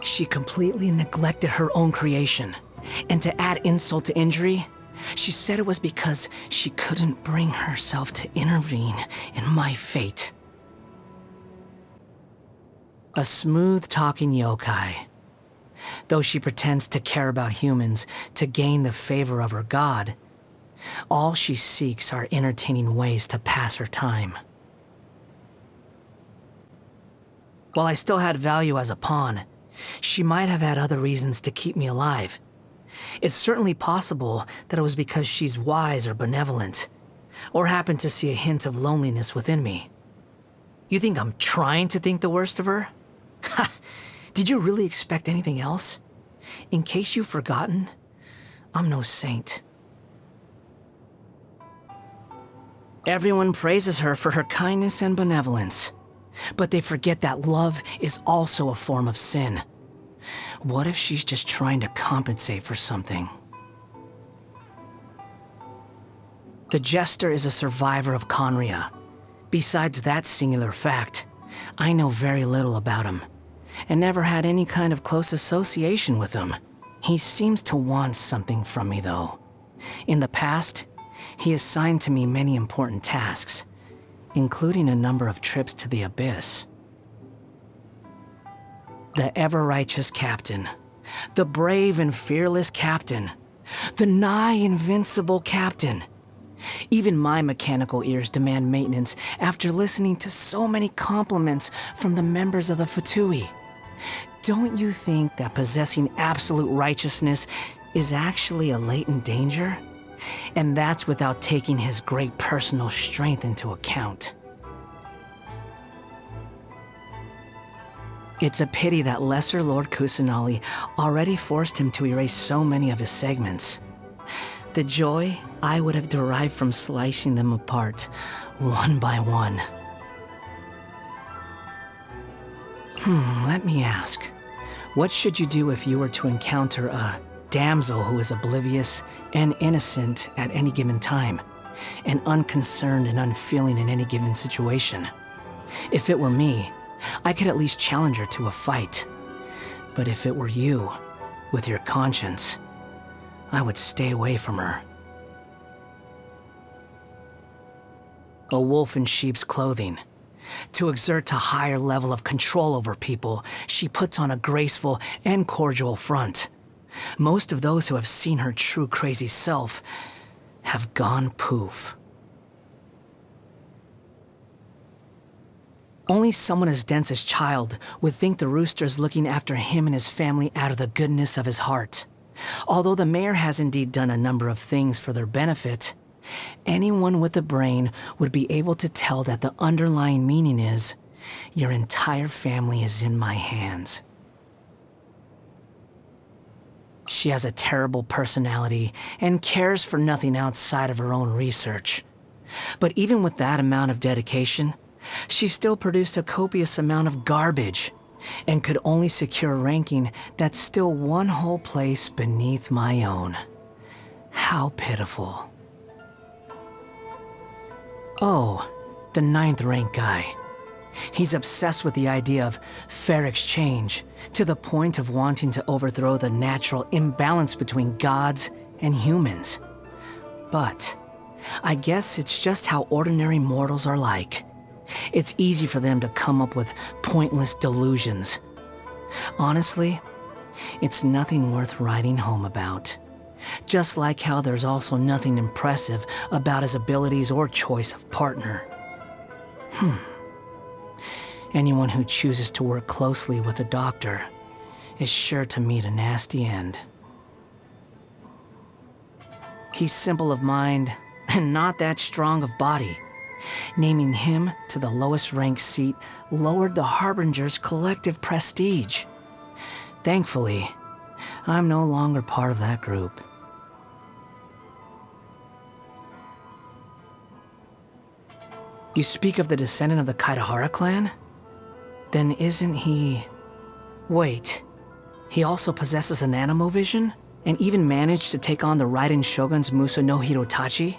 She completely neglected her own creation. And to add insult to injury, she said it was because she couldn't bring herself to intervene in my fate. A smooth-talking yokai. Though she pretends to care about humans to gain the favor of her god, all she seeks are entertaining ways to pass her time. While I still had value as a pawn, she might have had other reasons to keep me alive. It's certainly possible that it was because she's wise or benevolent, or happened to see a hint of loneliness within me. You think I'm trying to think the worst of her? Ha! Did you really expect anything else? In case you've forgotten, I'm no saint. Everyone praises her for her kindness and benevolence, but they forget that love is also a form of sin. What if she's just trying to compensate for something? The Jester is a survivor of Conria. Besides that singular fact, I know very little about him, and never had any kind of close association with him. He seems to want something from me, though. In the past, he assigned to me many important tasks, including a number of trips to the Abyss. The ever-righteous captain, the brave and fearless captain, the nigh-invincible captain. Even my mechanical ears demand maintenance after listening to so many compliments from the members of the Fatui. Don't you think that possessing absolute righteousness is actually a latent danger? And that's without taking his great personal strength into account. It's a pity that Lesser Lord Kusanali already forced him to erase so many of his segments. The joy I would have derived from slicing them apart, one by one. Let me ask. What should you do if you were to encounter a damsel who is oblivious and innocent at any given time, and unconcerned and unfeeling in any given situation? If it were me, I could at least challenge her to a fight. But if it were you, with your conscience, I would stay away from her. A wolf in sheep's clothing. To exert a higher level of control over people, she puts on a graceful and cordial front. Most of those who have seen her true crazy self have gone poof. Only someone as dense as Child would think the rooster is looking after him and his family out of the goodness of his heart. Although the mayor has indeed done a number of things for their benefit, anyone with a brain would be able to tell that the underlying meaning is, your entire family is in my hands. She has a terrible personality and cares for nothing outside of her own research. But even with that amount of dedication, she still produced a copious amount of garbage, and could only secure a ranking that's still one whole place beneath my own. How pitiful. Oh, the 9th rank guy. He's obsessed with the idea of fair exchange, to the point of wanting to overthrow the natural imbalance between gods and humans. But I guess it's just how ordinary mortals are like. It's easy for them to come up with pointless delusions. Honestly, it's nothing worth writing home about. Just like how there's also nothing impressive about his abilities or choice of partner. Anyone who chooses to work closely with a doctor is sure to meet a nasty end. He's simple of mind and not that strong of body. Naming him to the lowest ranked seat lowered the Harbinger's collective prestige. Thankfully, I'm no longer part of that group. You speak of the descendant of the Kaitahara clan? Then isn't he... Wait, he also possesses an animo-vision? And even managed to take on the Raiden Shogun's Muso no Hirotachi?